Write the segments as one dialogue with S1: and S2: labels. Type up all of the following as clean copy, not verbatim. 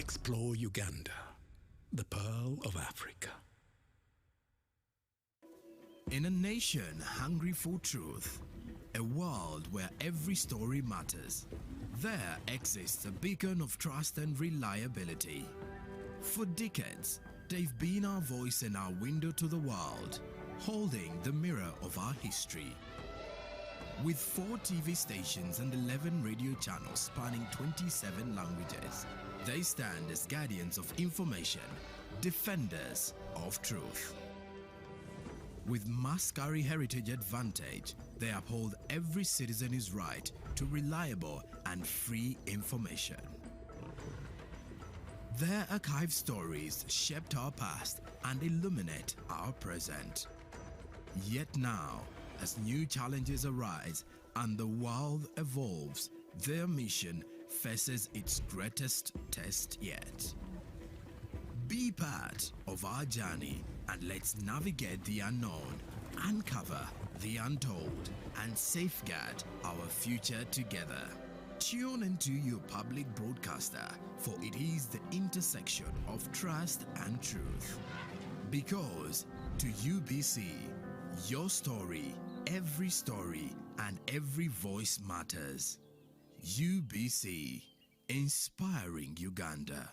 S1: Explore Uganda, the pearl of Africa.
S2: In a nation hungry for truth, a world where every story matters, there exists a beacon of trust and reliability. For decades, they've been our voice and our window to the world, holding the mirror of our history. With 4 TV stations and 11 radio channels spanning 27 languages, they stand as guardians of information, defenders of truth. With Mascari Heritage Advantage, they uphold every citizen's right to reliable and free information. Their archived stories shaped our past and illuminate our present. Yet now, as new challenges arise and the world evolves, their mission faces its greatest test yet. Be part of our journey and let's navigate the unknown, uncover the untold, and safeguard our future together. Tune into your public broadcaster, for it is the intersection of trust and truth. Because to UBC, your story, every story, and every voice matters. UBC, inspiring Uganda.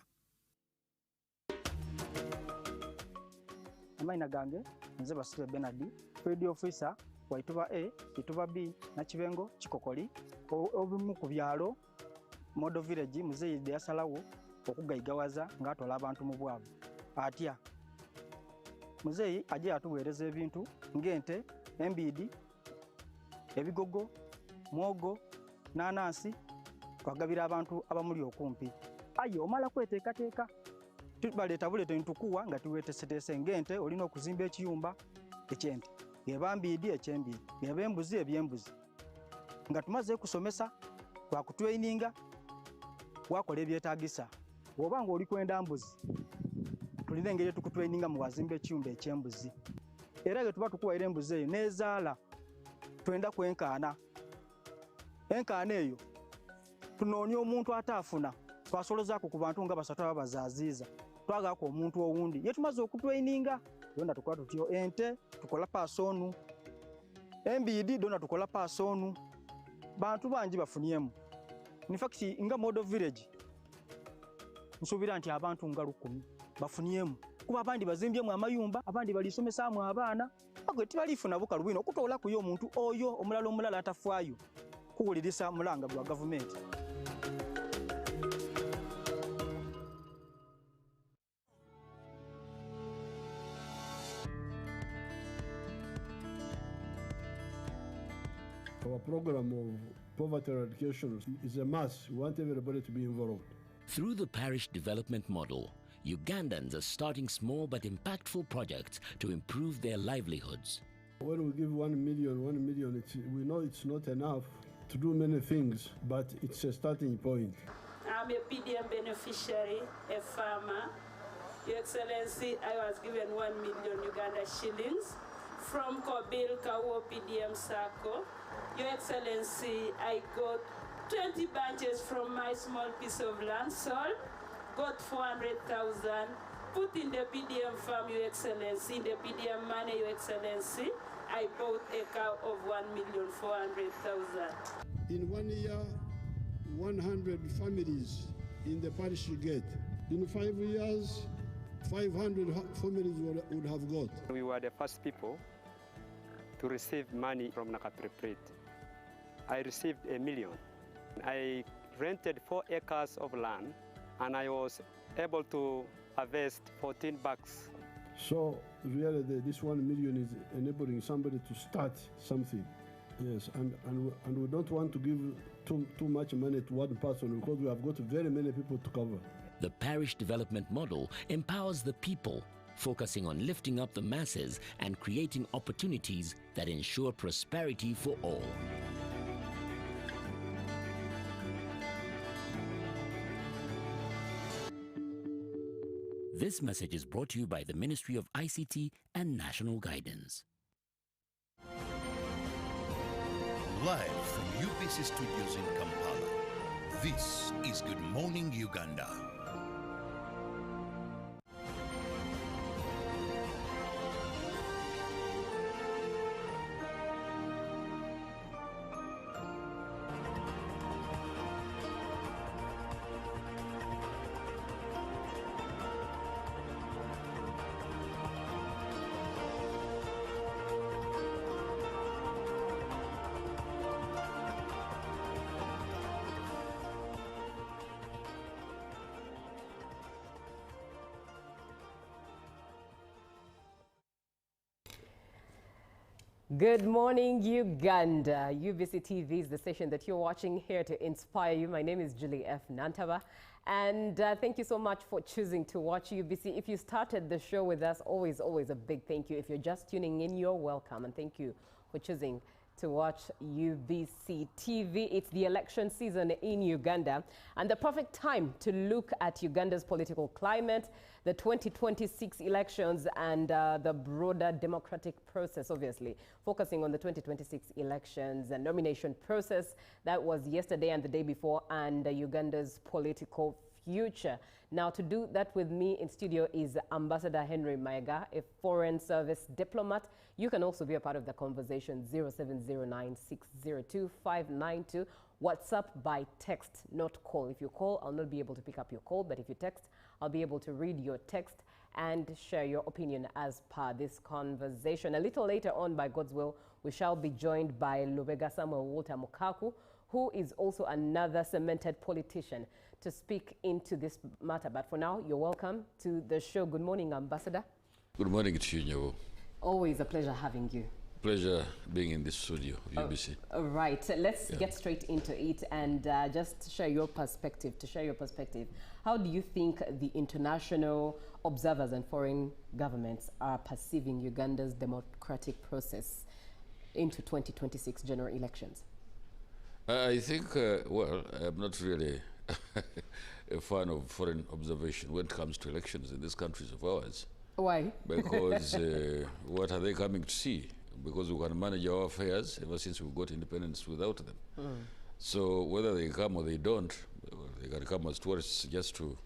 S3: Amaina gange nze Basile Benadi, Field Officer wa Ituba A, Ituba B na Kibengo Kikokoli, obimu ku byalo Model Village muzeyi yasalawo okugayigawaza ng'atwala abantu mu bwavu. Atya muzeyi aje atuweereza ebintu ng'ente, embiidi, ebigogo, mwogo, nanasi, twagabira abantu abamuli okumpi. Aye omala kweteekateeka tubaleeta buleeta ntukuwa nga tuweetesetese ng'ente olina okuzimba ekiyumba eky'ente, ng'eba mbiidi eky'embiidi, ng'eba embuzi eby'embuzi. Nga tumaze kusomesa twakutraininga wakola ebyetaagisa. Bw'oba ng'oli kwenda mbuzi tulina engeri tukutraininga mu wazimba ekiyumba eky'embuzi. Era ge tuba tukuwaira embuzi eyo nezaala twenda kwenkaana. Enkaana eyo tunoonya omuntu ataafuna twasolozaako ku bantu nga basatu ababazaaziiza. Twagaako omuntu owundi ye tumaze okutraininga yonna tukola tutyo. Ente tukola paasonu, embiidi donna tukola paasonu. Bantu bangi bafuniemu. In fact nga Model Village nsuubira nti abantu nga 10 bafuniemu, kuba abandi bazimbyemu amayumba, abandi balisomesaamu abaana, agwe tibalifuna bukalu bwino okutoolakuyo omuntu oyo omulala atafaayo kuwulirisa mulanga gwa gavumenti.
S4: Our program of poverty eradication is a must. We want everybody to be involved.
S5: Through the parish development model, Ugandans are starting small but impactful projects to improve their livelihoods.
S4: When we give 1 million, we know it's not enough to do many things, but it's a starting point.
S6: I'm a PDM beneficiary, a farmer. Your Excellency, I was given 1 million Uganda shillings from Kobil Kawo PDM Circle. Your Excellency, I got 20 bunches from my small piece of land sold, got 400,000, put in the PDM farm, Your Excellency, in the PDM money, Your Excellency, I bought a cow of 1,400,000.
S4: In 1 year, 100 families in the parish you get. In 5 years, 500 families would have got.
S7: We were the first people to receive money from Nakapiriprit. I received $1 million. I rented 4 acres of land and I was able to harvest 14 bags.
S4: So really this 1 million is enabling somebody to start something. Yes, and we don't want to give too much money to one person because we have got very many people to cover.
S5: The parish development model empowers the people, focusing on lifting up the masses and creating opportunities that ensure prosperity for all. This message is brought to you by the Ministry of ICT and National Guidance.
S8: Live from UBC Studios in Kampala, this is Good Morning Uganda.
S9: Good morning, Uganda. UBC TV is the station that you're watching here to inspire you. My name is Julie F. Nantaba, and thank you so much for choosing to watch UBC. If you started the show with us, always a big thank you. If you're just tuning in, you're welcome, and thank you for choosing to watch UBC TV. It's the election season in Uganda, and the perfect time to look at Uganda's political climate, the 2026 elections, and the broader democratic process, obviously. Focusing on the 2026 elections and nomination process that was yesterday and the day before, and Uganda's political future. Now, to do that with me in studio is Ambassador Henry Maiga, a Foreign Service diplomat. You can also be a part of the conversation, 0709602592. WhatsApp by text, not call. If you call, I'll not be able to pick up your call, but if you text, I'll be able to read your text and share your opinion as per this conversation. A little later on, by God's will, we shall be joined by Lubega Samuel Walter Mukaku, who is also another cemented politician, to speak into this matter. But for now, you're welcome to the show. Good morning, Ambassador.
S10: Good morning to you, Nyawo.
S9: Always a pleasure having you.
S10: Pleasure being in this studio, UBC.
S9: All right, let's get straight into it and just share your perspective. To share your perspective, how do you think the international observers and foreign governments are perceiving Uganda's democratic process into 2026 general elections?
S10: I think, well, I'm not really a fan of foreign observation when it comes to elections in these countries of ours.
S9: Why?
S10: Because what are they coming to see? Because we can manage our affairs ever since we got independence without them. So whether they come or they don't, they can come as tourists just to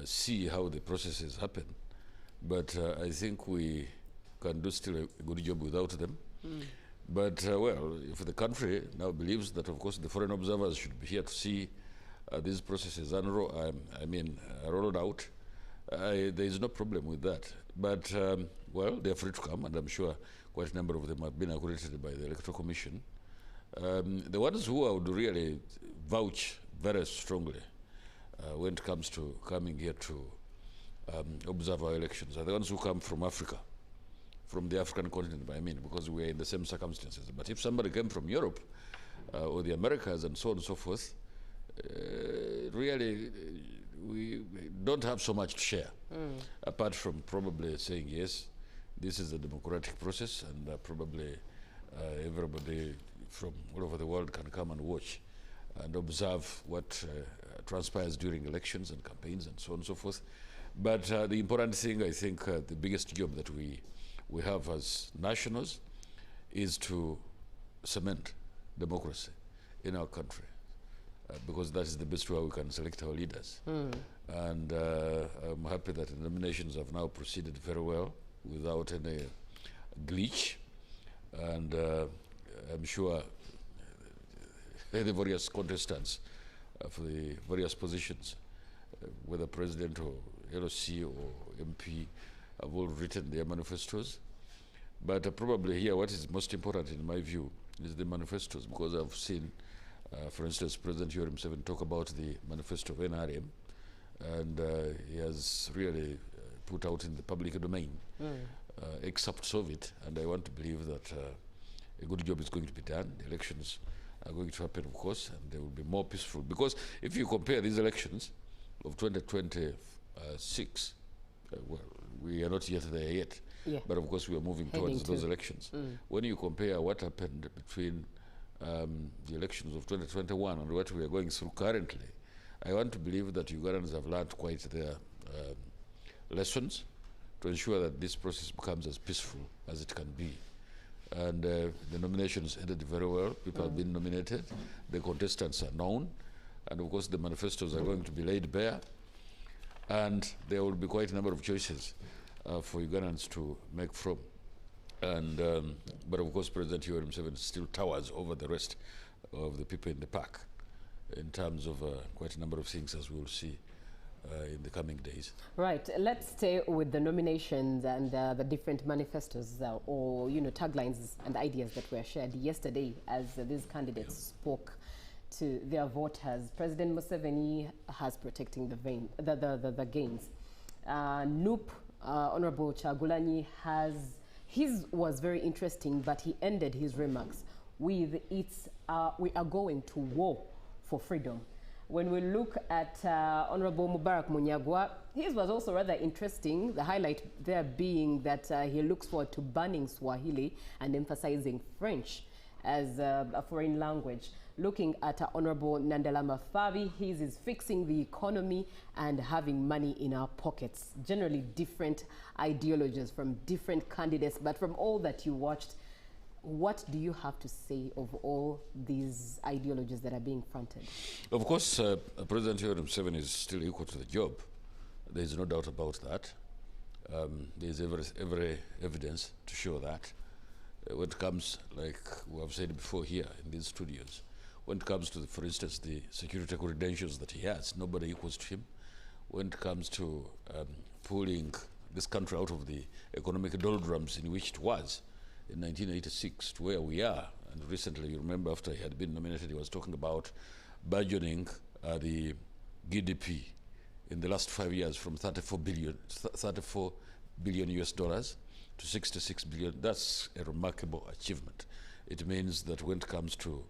S10: see how the processes happen. But I think we can do still a good job without them. But well, if the country now believes that, of course, the foreign observers should be here to see these processes rolled out, there is no problem with that. But well, they're free to come, and I'm sure quite a number of them have been accredited by the Electoral Commission. The ones who I would really vouch very strongly when it comes to coming here to observe our elections are the ones who come from Africa, from the African continent, because we are in the same circumstances. But if somebody came from Europe or the Americas and so on and so forth, really we don't have so much to share, apart from probably saying, yes, this is a democratic process, and probably everybody from all over the world can come and watch and observe what transpires during elections and campaigns and so on and so forth. But the important thing, I think, the biggest job that we have as nationals is to cement democracy in our country, because that is the best way we can select our leaders. And I'm happy that the nominations have now proceeded very well without any glitch, and I'm sure the various contestants for the various positions, whether president or LOC or MP, have all written their manifestos. But probably here what is most important in my view is the manifestos, because I've seen, for instance, President Yoweri Museveni talk about the manifesto of NRM, and he has really put out in the public domain excerpts of it, and I want to believe that a good job is going to be done. The elections are going to happen, of course, and they will be more peaceful. Because if you compare these elections of 2026, well, we are not yet there yet, but of course we are moving towards those elections. When you compare what happened between the elections of 2021 and what we are going through currently, I want to believe that Ugandans have learned quite their lessons to ensure that this process becomes as peaceful as it can be. And the nominations ended very well. People have been nominated. The contestants are known. And of course, the manifestos are going to be laid bare. And there will be quite a number of choices for Ugandans to make from. And but of course, President Yoweri Museveni still towers over the rest of the people in the park in terms of quite a number of things, as we will see in the coming days. Right.
S9: Let's stay with the nominations and the different manifestos or taglines and ideas that were shared yesterday as these candidates spoke to their voters. President Museveni has protecting the gains. NUP, Honorable Chagulanyi, has His was very interesting, but he ended his remarks with we are going to war for freedom. When we look at Honorable Mubarak Munyagwa, his was also rather interesting, the highlight there being that he looks forward to banning Swahili and emphasizing French as a foreign language. Looking at Honorable Nandalama Fabi, his is fixing the economy and having money in our pockets. Generally different ideologies from different candidates, but from all that you watched, what do you have to say of all these ideologies that are being fronted?
S10: Of course, President Yoweri Museveni is still equal to the job. There is no doubt about that. There is every evidence to show that. When it comes, like we have said before here in these studios, when it comes to, for instance, the security credentials that he has, nobody equals to him. When it comes to pulling this country out of the economic doldrums in which it was in 1986 to where we are, and recently, you remember, after he had been nominated, he was talking about burgeoning the GDP in the last 5 years from 34 billion US dollars to 66 billion. That's a remarkable achievement. It means that when it comes to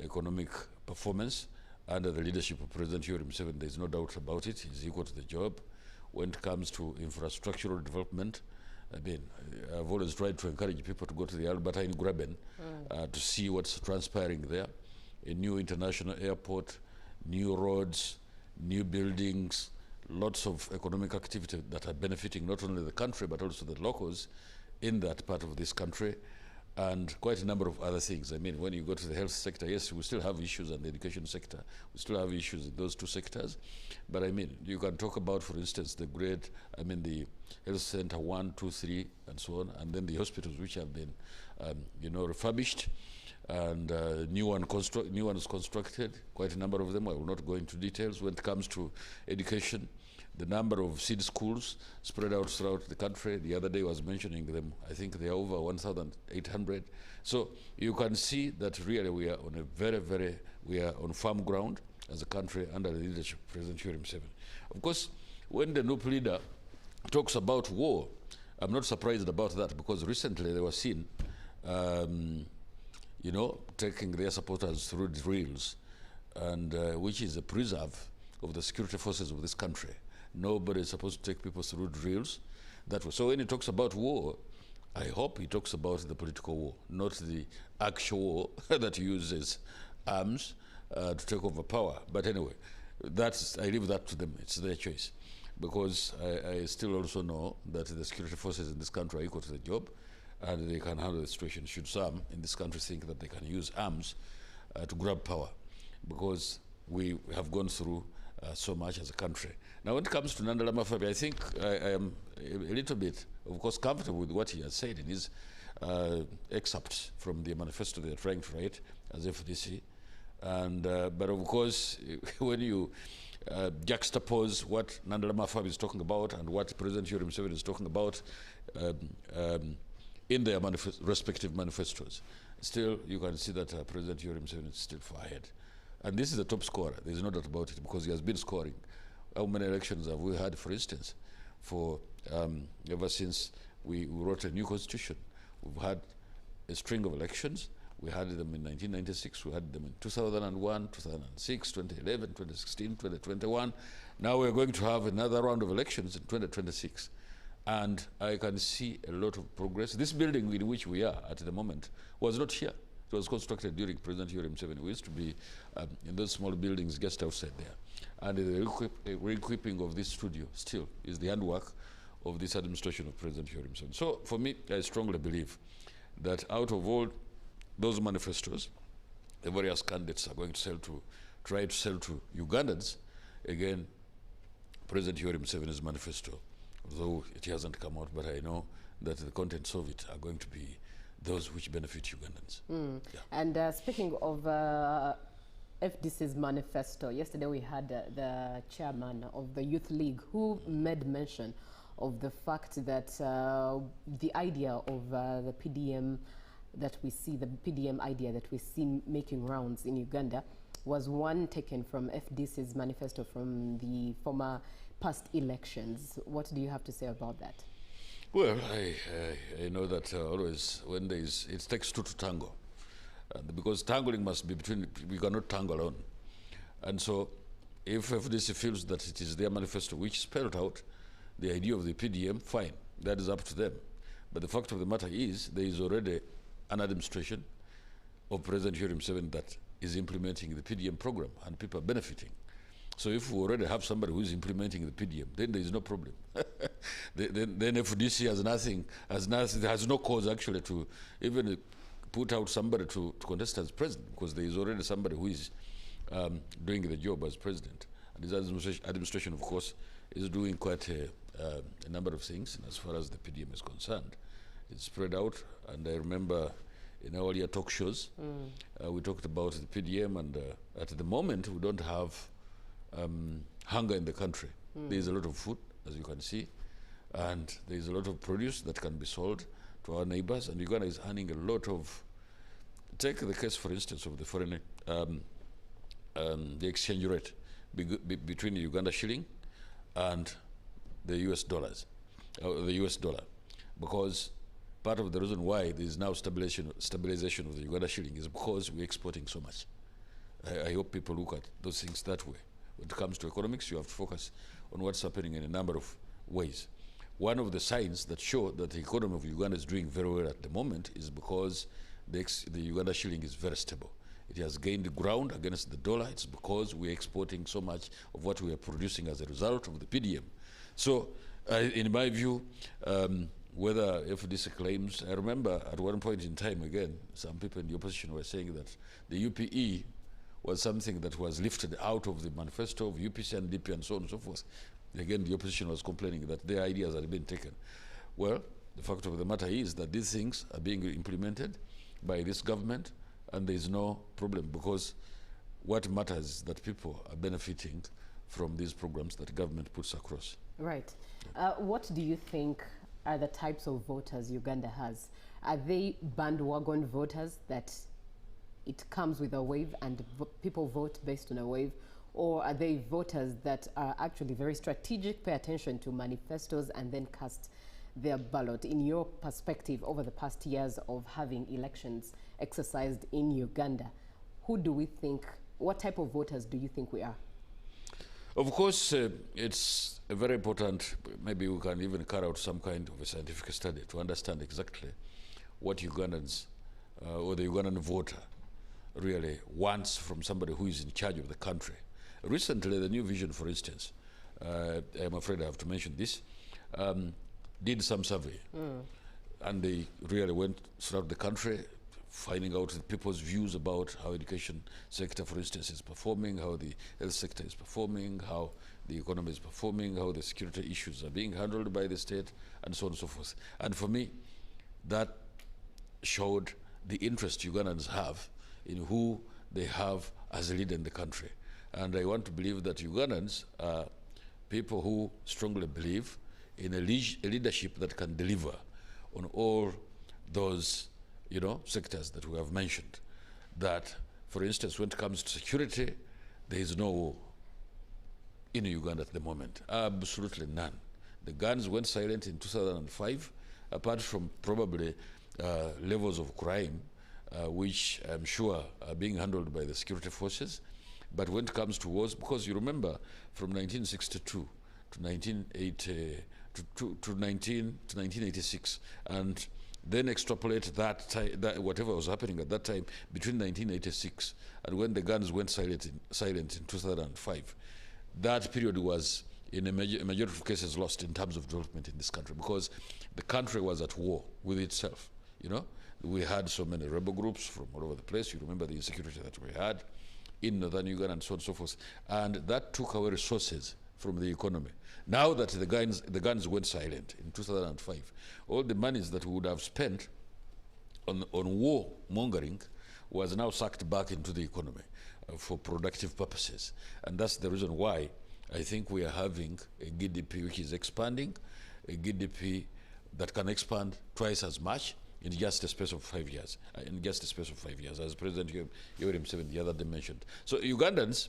S10: economic performance under the leadership of President Yoweri Museveni, there's no doubt about it. He's equal to the job. When it comes to infrastructural development, I mean, I've always tried to encourage people to go to the Albertine Graben to see what's transpiring there. A new international airport, new roads, new buildings, lots of economic activity that are benefiting not only the country but also the locals in that part of this country, and quite a number of other things. I mean, when you go to the health sector, yes, we still have issues, and the education sector, we still have issues in those two sectors. But I mean, you can talk about, for instance, the the health center 1, 2, 3, and so on, and then the hospitals which have been, refurbished, and new ones constructed, quite a number of them. I will not go into details. When it comes to education, the number of seed schools spread out throughout the country. The other day I was mentioning them. I think they are over 1,800. So you can see that really we are on we are on firm ground as a country under the leadership of President Yoweri Museveni. Of course, when the NUP leader talks about war, I'm not surprised about that, because recently they were seen, taking their supporters through drills, and which is a preserve of the security forces of this country. Nobody is supposed to take people through drills. So when he talks about war, I hope he talks about the political war, not the actual war that uses arms to take over power. But anyway, I leave that to them. It's their choice. Because I still also know that the security forces in this country are equal to the job, and they can handle the situation should some in this country think that they can use arms to grab power, because we have gone through so much as a country. Now, when it comes to Nandalama Fabi, I think I am a little bit, of course, comfortable with what he has said in his excerpts from the manifesto they are trying to write as FDC. And, but of course, when you juxtapose what Nandalama Fabi is talking about and what President Yoweri Museveni is talking about in their respective manifestos, still you can see that President Yoweri Museveni is still far ahead. And this is the top scorer. There's no doubt about it, because he has been scoring. How many elections have we had, for instance, for ever since we wrote a new constitution? We've had a string of elections. We had them in 1996, we had them in 2001, 2006, 2011, 2016, 2021. Now we're going to have another round of elections in 2026. And I can see a lot of progress. This building in which we are at the moment was not here. It was constructed during President Yoweri Museveni. We used to be in those small buildings just outside there. And the re-equipping of this studio still is the handwork of this administration of President Yoweri Museveni. So for me, I strongly believe that out of all those manifestos, the various candidates are going to try to sell to Ugandans. Again, President Yoweri Museveni's manifesto, although it hasn't come out, but I know that the contents of it are going to be those which benefit Ugandans. Yeah.
S9: And speaking of FDC's manifesto, yesterday we had the chairman of the Youth League who made mention of the fact that the idea of the PDM that we see, the PDM idea that we see making rounds in Uganda, was one taken from FDC's manifesto from the former past elections. What do you have to say about that?
S10: Well, I know that always when there is, it takes two to tango. Because tangling must be between, we cannot tangle alone. And so if FDC feels that it is their manifesto which spelled out the idea of the PDM, fine, that is up to them. But the fact of the matter is there is already an administration of President Yoweri Museveni that is implementing the PDM program and people are benefiting. So if we already have somebody who is implementing the PDM, then there is no problem. then FDC has no cause actually to even put out somebody to contest as president, because there is already somebody who is doing the job as president. And his administration, of course, is doing quite a number of things as far as the PDM is concerned. It's spread out, and I remember in our earlier talk shows, we talked about the PDM, and at the moment, we don't have hunger in the country. There is a lot of food, as you can see, and there is a lot of produce that can be sold to our neighbors, and Uganda is earning a lot of, take the case, for instance, of the foreign, the exchange rate between the Uganda shilling and the US dollars, the US dollar, because part of the reason why there is now stabilization of the Uganda shilling is because we're exporting so much. I hope people look at those things that way. When it comes to economics, you have to focus on what's happening in a number of ways. One of the signs that show that the economy of Uganda is doing very well at the moment is because the Uganda shilling is very stable. It has gained ground against the dollar. It's because we're exporting so much of what we are producing as a result of the PDM. So, in my view, whether FDC claims, I remember at one point in time, again, some people in the opposition were saying that the UPE was something that was lifted out of the manifesto of UPC and DP and so on and so forth. Again, the opposition was complaining that their ideas had been taken. Well, the fact of the matter is that these things are being implemented by this government, and there is no problem, because what matters is that people are benefiting from these programs that the government puts across.
S9: Right. What do you think are the types of voters Uganda has? Are they bandwagon voters that it comes with a wave and people vote based on a wave? Or are they voters that are actually very strategic, pay attention to manifestos and then cast their ballot? In your perspective over the past years of having elections exercised in Uganda, who do we think, what type of voters do you think we are?
S10: Of course, it's a very important, maybe we can even carry out some kind of a scientific study to understand exactly what Ugandans or the Ugandan voter really wants from somebody who is in charge of the country. Recently, the New Vision, for instance, I'm afraid I have to mention this, did some survey. And they really went throughout the country, finding out the people's views about how education sector, for instance, is performing, how the health sector is performing, how the economy is performing, how the security issues are being handled by the state, and so on and so forth. And for me, that showed the interest Ugandans have in who they have as a leader in the country. And I want to believe that Ugandans are people who strongly believe in a leadership that can deliver on all those, you know, sectors that we have mentioned. That, for instance, when it comes to security, there is no war in Uganda at the moment. Absolutely none. The guns went silent in 2005, apart from probably levels of crime, which I'm sure are being handled by the security forces. But when it comes to wars, because you remember from 1962 to 1980 to 1986, and then extrapolate that whatever was happening at that time between 1986 and when the guns went silent in 2005, that period was in a majority of cases lost in terms of development in this country, because the country was at war with itself. You know, we had so many rebel groups from all over the place. You remember the insecurity that we had in northern Uganda and so on and so forth, and that took away resources from the economy. Now that the guns went silent in 2005, all the monies that we would have spent on war mongering was now sucked back into the economy for productive purposes. And that's the reason why I think we are having a GDP which is expanding, a GDP that can expand twice as much in just a space of 5 years, as President Yoweri Museveni the other day mentioned. So Ugandans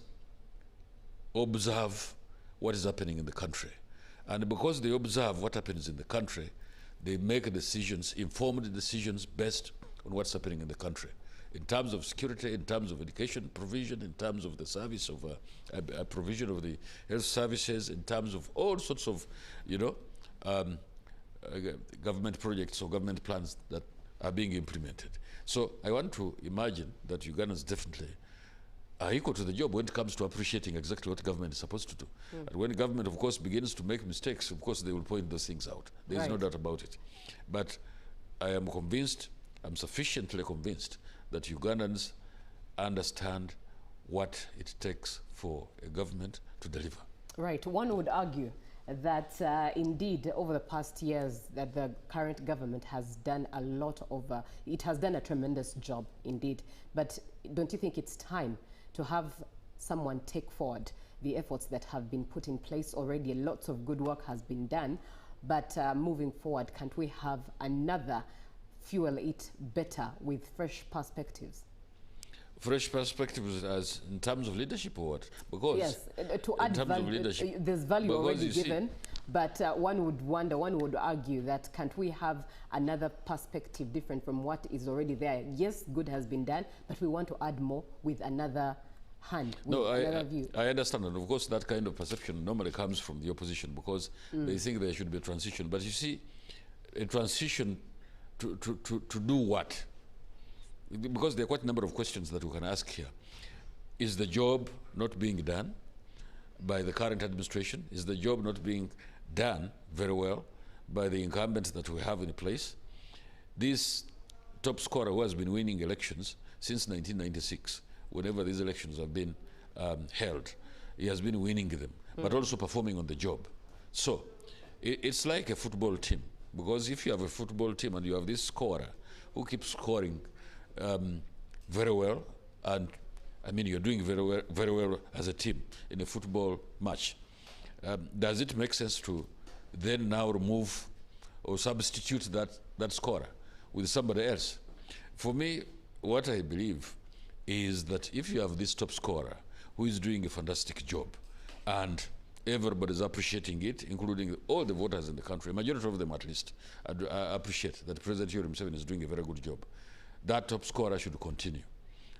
S10: observe what is happening in the country. And because they observe what happens in the country, they make decisions, informed decisions based on what's happening in the country, in terms of security, in terms of education provision, in terms of the service of provision of the health services, in terms of all sorts of, government projects or government plans that are being implemented. So I want to imagine that Ugandans definitely are equal to the job when it comes to appreciating exactly what government is supposed to do. And when government, of course, begins to make mistakes, of course, they will point those things out. There is no doubt about it. But I am convinced, I'm sufficiently convinced, that Ugandans understand what it takes for a government to deliver.
S9: Right. One would argue that indeed over the past years that the current government has done a lot of, it has done a tremendous job indeed. But don't you think it's time to have someone take forward the efforts that have been put in place already? Lots of good work has been done, but moving forward, can't we have another fuel it better with fresh perspectives?
S10: Fresh perspectives as in terms of leadership or what? Because
S9: yes, to add value, there's value already given, but one would wonder, one would argue that can't we have another perspective different from what is already there? Yes, good has been done, but we want to add more with another hand, with another view.
S10: I understand, and of course that kind of perception normally comes from the opposition because they think there should be a transition. But you see, a transition to do what? Because there are quite a number of questions that we can ask here. Is the job not being done by the current administration? Is the job not being done very well by the incumbents that we have in place? This top scorer who has been winning elections since 1996, whenever these elections have been held, he has been winning them, but also performing on the job. So it's like a football team, because if you have a football team and you have this scorer who keeps scoring very well, and I mean you're doing very well as a team in a football match. Does it make sense to then now remove or substitute that scorer with somebody else? For me, what I believe is that if you have this top scorer who is doing a fantastic job and everybody's appreciating it, including all the voters in the country, a majority of them at least, appreciate that President Yoweri Museveni is doing a very good job, that top scorer should continue.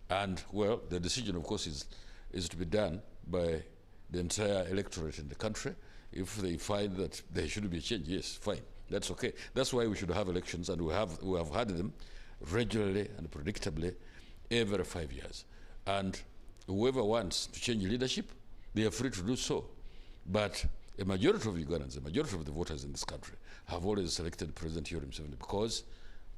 S10: And, well, the decision, of course, is to be done by the entire electorate in the country. If they find that there should be a change, yes, fine, that's okay. That's why we should have elections, and we have had them regularly and predictably every 5 years. And whoever wants to change leadership, they are free to do so. But a majority of Ugandans, a majority of the voters in this country have always selected President Yoweri Museveni because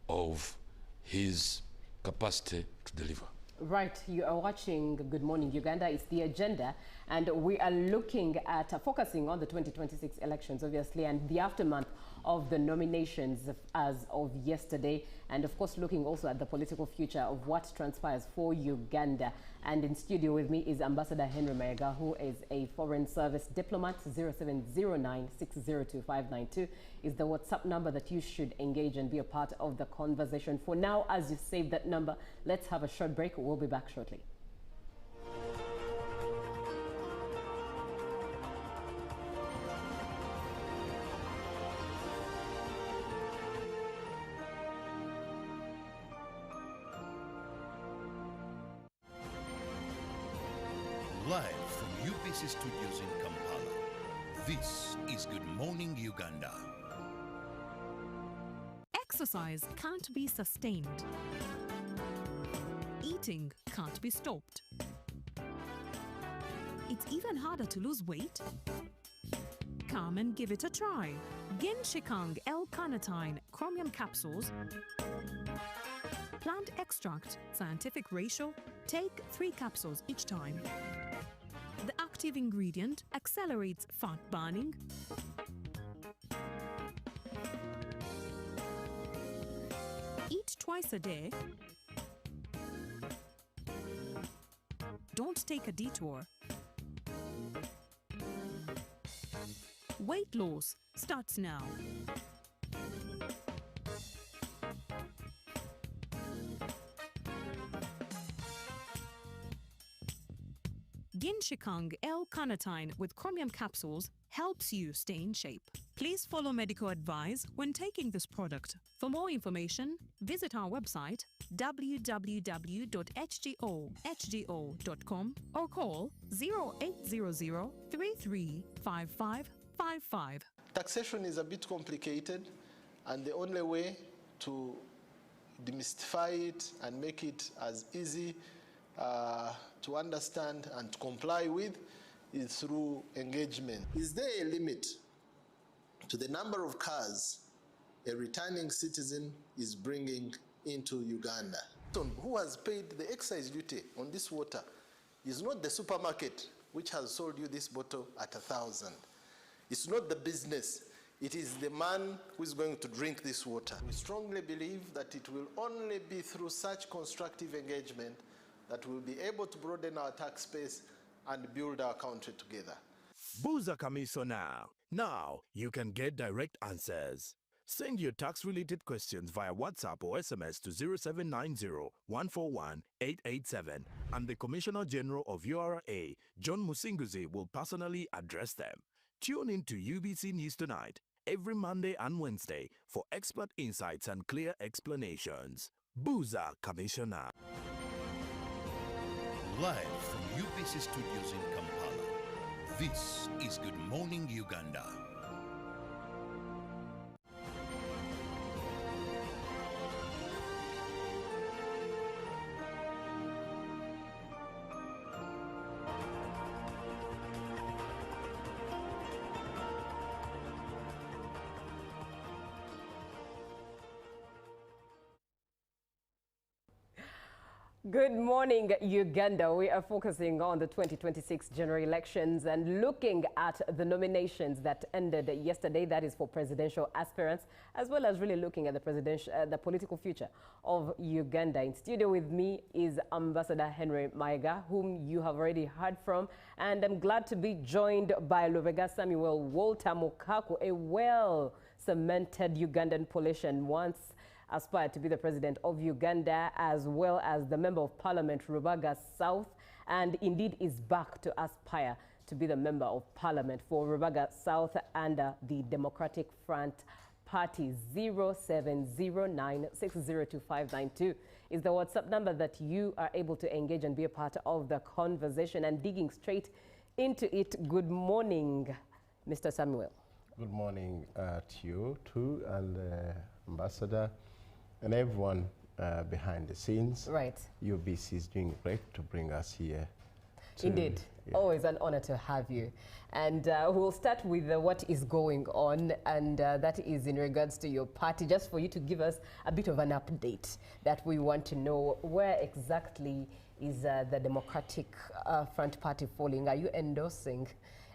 S10: of his capacity to deliver.
S9: Right, you are watching Good Morning Uganda. It's the agenda, and we are looking at focusing on the 2026 elections, obviously, and the aftermath of the nominations as of yesterday, and of course looking also at the political future of what transpires for Uganda. And in studio with me is Ambassador Henry Mayaga, who is a Foreign Service diplomat. 0709602592 is the WhatsApp number that you should engage and be a part of the conversation. For now, as you save that number, let's have a short break. We'll be back shortly.
S8: Live from UBC Studios in Kampala, this is Good Morning Uganda.
S11: Exercise can't be sustained. Eating can't be stopped. It's even harder to lose weight. Come and give it a try. Genshikang L-carnitine chromium capsules. Plant extract, scientific ratio. Take 3 capsules each time. The active ingredient accelerates fat burning, eat twice a day, don't take a detour. Weight loss starts now. Genshikang L-carnitine with chromium capsules helps you stay in shape. Please follow medical advice when taking this product. For more information, visit our website www.hgo.com or call 0800 335555.
S12: Taxation is a bit complicated, and the only way to demystify it and make it as easy to understand and to comply with is through engagement. Is there a limit to the number of cars a returning citizen is bringing into Uganda? Who has paid the excise duty on this water is not the supermarket which has sold you this bottle at 1,000. It's not the business. It is the man who is going to drink this water. We strongly believe that it will only be through such constructive engagement that we'll be able to broaden our tax base and build our country together.
S2: Buza Commissioner. Now you can get direct answers. Send your tax-related questions via WhatsApp or SMS to 0790-141-887, and the Commissioner General of URA, John Musinguzi, will personally address them. Tune in to UBC News Tonight every Monday and Wednesday for expert insights and clear explanations. Buza Commissioner.
S8: Live from UBC Studios in Kampala, this is Good Morning Uganda.
S9: Good morning, Uganda. We are focusing on the 2026 general elections and looking at the nominations that ended yesterday. That is for presidential aspirants, as well as really looking at the political future of Uganda. In studio with me is Ambassador Henry Maiga, whom you have already heard from, and I'm glad to be joined by Lubega Samuel Walter Mukaku, a well-cemented Ugandan politician, once aspired to be the president of Uganda, as well as the member of parliament Rubaga South, and indeed is back to aspire to be the member of parliament for Rubaga South under the Democratic Front Party. 0709602592 is the WhatsApp number that you are able to engage and be a part of the conversation. And digging straight into it, good morning, Mr. Samuel.
S13: Good morning to you too, and Ambassador, and everyone behind the scenes.
S9: Right.
S13: UBC is doing great to bring us here.
S9: Indeed. Yeah. Always an honor to have you. And we'll start with what is going on, and that is in regards to your party, just for you to give us a bit of an update that we want to know. Where exactly is the Democratic Front Party falling? Are you endorsing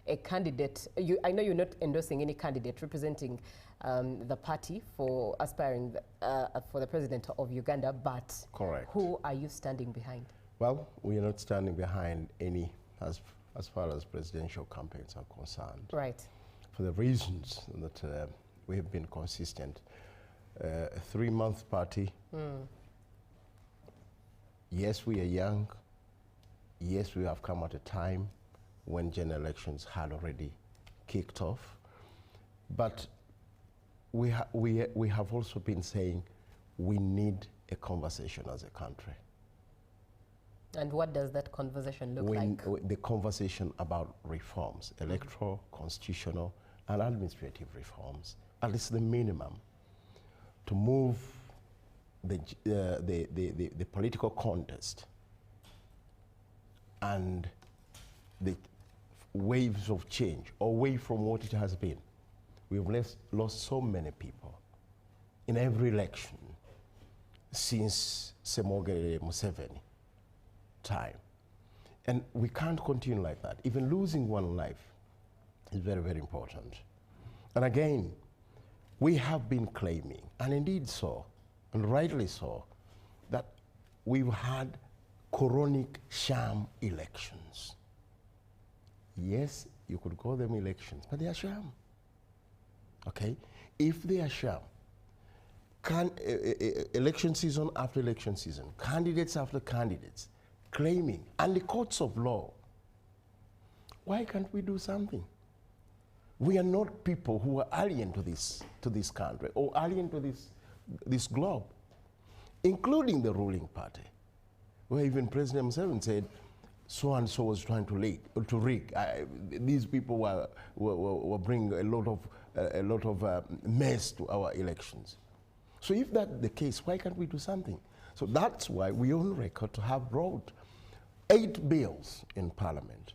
S9: a candidate? I know you're not endorsing any candidate representing the party for aspiring for the president of Uganda, but
S13: correct. Who
S9: are you standing behind?
S13: Well, we are not standing behind any as far as presidential campaigns are concerned.
S9: Right.
S13: For the reasons that we have been consistent. A 3-month party. Yes, we are young. Yes, we have come at a time when general elections had already kicked off. But we have also been saying we need a conversation as a country.
S9: And what does that conversation look like?
S13: The conversation about reforms, electoral, constitutional, and administrative reforms, at least the minimum, to move the political contest and the waves of change away from what it has been. We've lost so many people in every election since Semogere Museveni time. And we can't continue like that. Even losing one life is very, very important. And again, we have been claiming, and indeed so, and rightly so, that we've had chronic sham elections. Yes, you could call them elections, but they are sham. Okay? If they are sham, election season after election season, candidates after candidates, claiming, and the courts of law, why can't we do something? We are not people who are alien to this country or alien to this globe, including the ruling party, where even President Museveni said, so-and-so was trying to rig. These people were bringing a lot of mess to our elections. So if that's the case, why can't we do something? So that's why we on record to have brought 8 bills in Parliament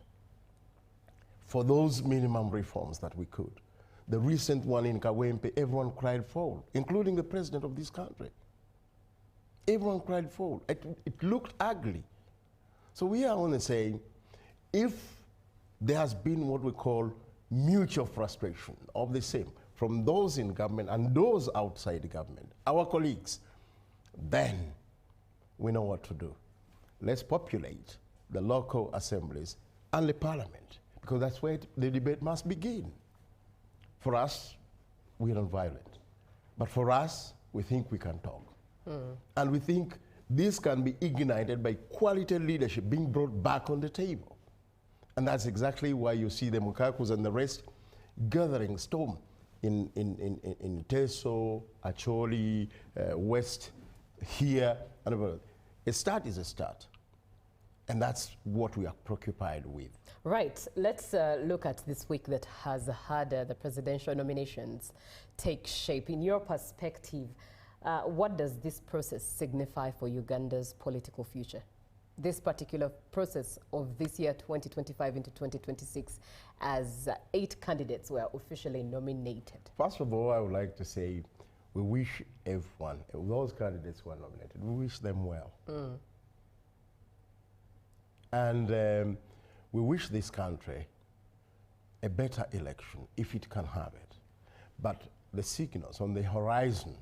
S13: for those minimum reforms that we could. The recent one in Kawempe, everyone cried foul, including the president of this country. Everyone cried foul. It looked ugly. So we are only saying, if there has been what we call mutual frustration of the same from those in government and those outside the government, our colleagues, then we know what to do. Let's populate the local assemblies and the parliament, because that's where the debate must begin. For us, we are not violent. But for us, we think we can talk. And we think this can be ignited by quality leadership being brought back on the table. And that's exactly why you see the Mukakus and the rest gathering storm in Teso, Acholi, West, here, and everywhere. A start is a start. And that's what we are preoccupied with.
S9: Right. Let's look at this week that has had the presidential nominations take shape. In your perspective, what does this process signify for Uganda's political future? This particular process of this year, 2025 into 2026, as 8 candidates were officially nominated.
S13: First of all, I would like to say we wish everyone, those candidates who are nominated, we wish them well. And we wish this country a better election if it can have it. But the signals on the horizon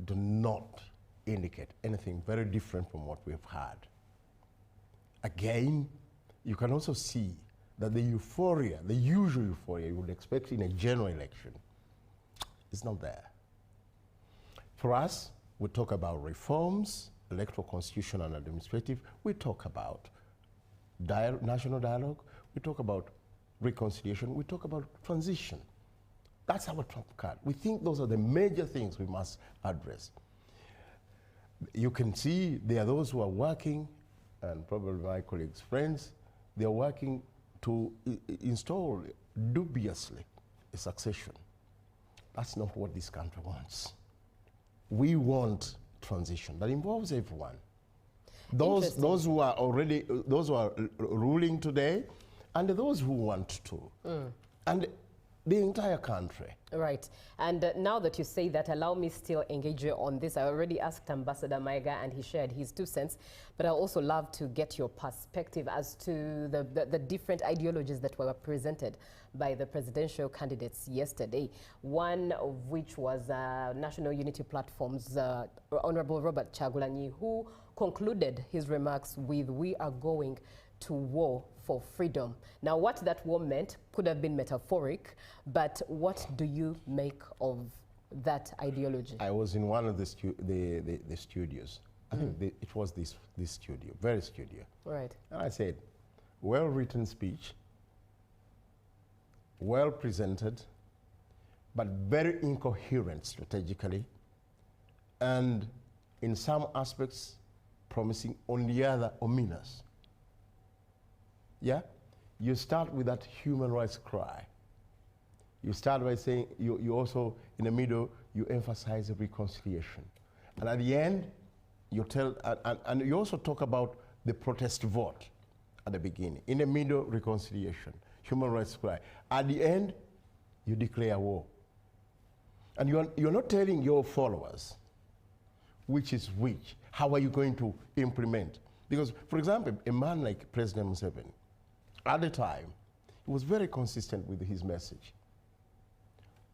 S13: do not indicate anything very different from what we've had. Again, you can also see that the euphoria, the usual euphoria you would expect in a general election, is not there. For us, we talk about reforms, electoral, constitution, and administrative. We talk about national dialogue. We talk about reconciliation. We talk about transition. That's our trump card. We think those are the major things we must address. You can see there are those who are working, and probably my colleagues' friends, they are working to install dubiously a succession. That's not what this country wants. We want transition that involves everyone. Those who are already, those who are ruling today, and those who want to. And the entire country.
S9: Right. And now that you say that, allow me still engage you on this. I already asked Ambassador Maiga and he shared his 2 cents, but I also love to get your perspective as to the different ideologies that were presented by the presidential candidates yesterday, one of which was National Unity Platform's Honorable Robert Chagulanyi, who concluded his remarks with, "We are going to war for freedom." Now, what that war meant could have been metaphoric, but what do you make of that ideology?
S13: I was in one of the studios. I think it was this studio, very studio.
S9: Right.
S13: And I said, well-written speech, well presented, but very incoherent strategically, and in some aspects promising, on the other ominous. Yeah? You start with that human rights cry. You start by saying, you also, in the middle, you emphasize reconciliation. And at the end, you tell, and you also talk about the protest vote at the beginning. In the middle, reconciliation, human rights cry. At the end, you declare war. And you're not telling your followers which is which. How are you going to implement? Because, for example, a man like President Museveni, at the time, he was very consistent with his message.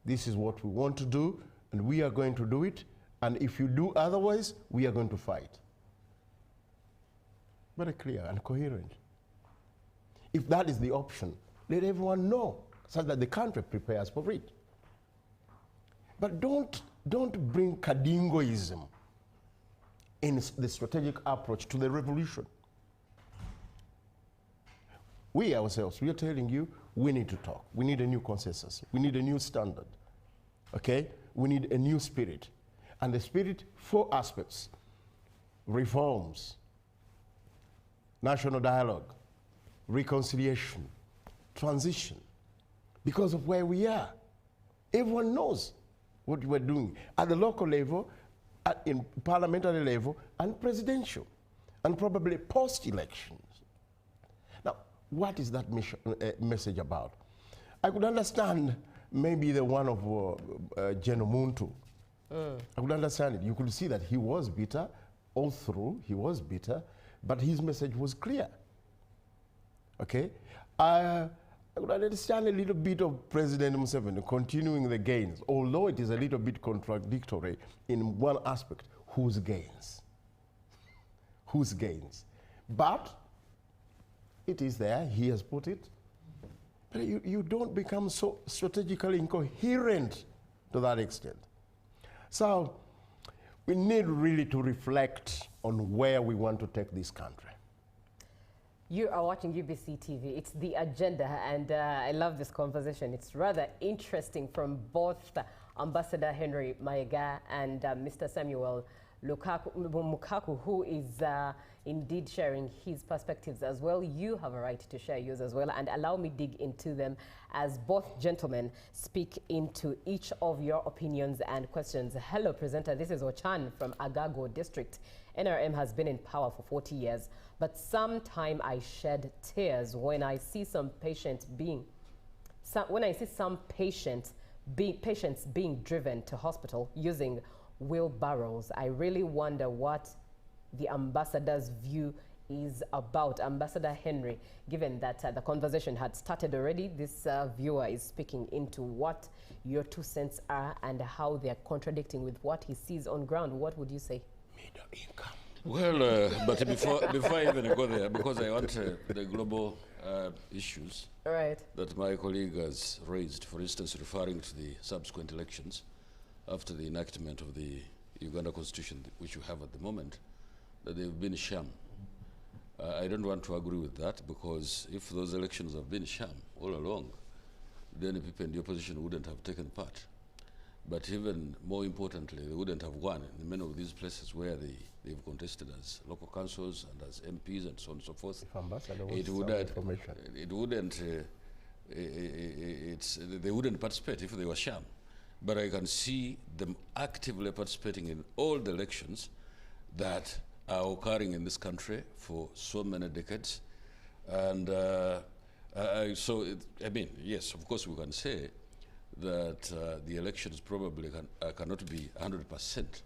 S13: This is what we want to do, and we are going to do it, and if you do otherwise, we are going to fight. Very clear and coherent. If that is the option, let everyone know, so that the country prepares for it. But don't bring Kadingoism in the strategic approach to the revolution. We ourselves, we are telling you, we need to talk. We need a new consensus. We need a new standard. Okay? We need a new spirit. And the spirit, 4 aspects: reforms, national dialogue, reconciliation, transition, because of where we are. Everyone knows what we're doing at the local level, in parliamentary level, and presidential, and probably post-elections. Now, what is that message about? I could understand maybe the one of General Muntu. I could understand it. You could see that he was bitter all through. He was bitter, but his message was clear. Okay? I could understand a little bit of President Museveni continuing the gains, although it is a little bit contradictory in one aspect. Whose gains? Whose gains? But it is there. He has put it. But you don't become so strategically incoherent to that extent. So we need really to reflect on where we want to take this country.
S9: You are watching UBC TV. It's The Agenda, and I love this conversation. It's rather interesting from both Ambassador Henry Mayiga and Mr. Samuel Mukaku, who is indeed sharing his perspectives as well. You have a right to share yours as well, and allow me dig into them as both gentlemen speak into each of your opinions and questions. Hello, presenter. This is Ochan from Agago District. NRM has been in power for 40 years, but sometime I shed tears when I see some patients being driven to hospital using wheelbarrows. I really wonder what the ambassador's view is about. Ambassador Henry, given that the conversation had started already, this viewer is speaking into what your 2 cents are and how they are contradicting with what he sees on ground. What would you say?
S13: Middle income.
S10: Well, but before I even go there, because I want the global issues that my colleague has raised, for instance, referring to the subsequent elections after the enactment of the Uganda Constitution, which you have at the moment, that they've been sham. I don't want to agree with that, because if those elections have been sham all along, then the people in the opposition wouldn't have taken part. But even more importantly, they wouldn't have won in many of these places where they've contested as local councils and as MPs and so on and so forth. They wouldn't participate if they were sham. But I can see them actively participating in all the elections that are occurring in this country for so many decades. And I mean, yes, of course we can say that the elections probably cannot be 100%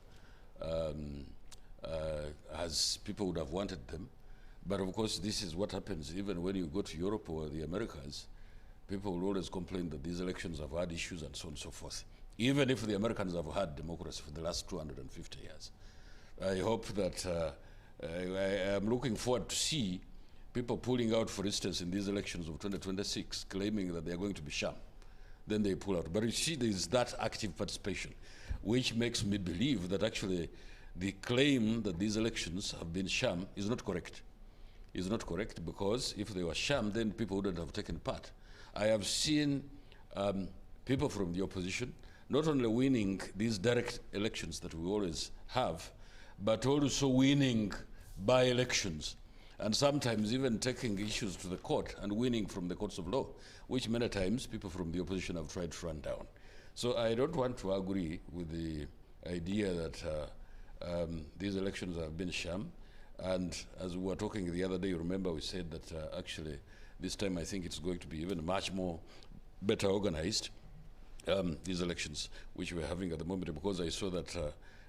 S10: as people would have wanted them. But of course, this is what happens even when you go to Europe or the Americas. People will always complain that these elections have had issues and so on and so forth, even if the Americans have had democracy for the last 250 years. I hope that I am looking forward to see people pulling out, for instance, in these elections of 2026, claiming that they are going to be sham. Then they pull out. But you see, there is that active participation, which makes me believe that actually the claim that these elections have been sham is not correct. Is not correct, because if they were sham, then people wouldn't have taken part. I have seen people from the opposition not only winning these direct elections that we always have, but also winning by-elections, and sometimes even taking issues to the court and winning from the courts of law, which many times people from the opposition have tried to run down. So I don't want to agree with the idea that these elections have been sham. And as we were talking the other day, you remember we said that actually this time I think it's going to be even much more better organized, these elections which we're having at the moment, because I saw that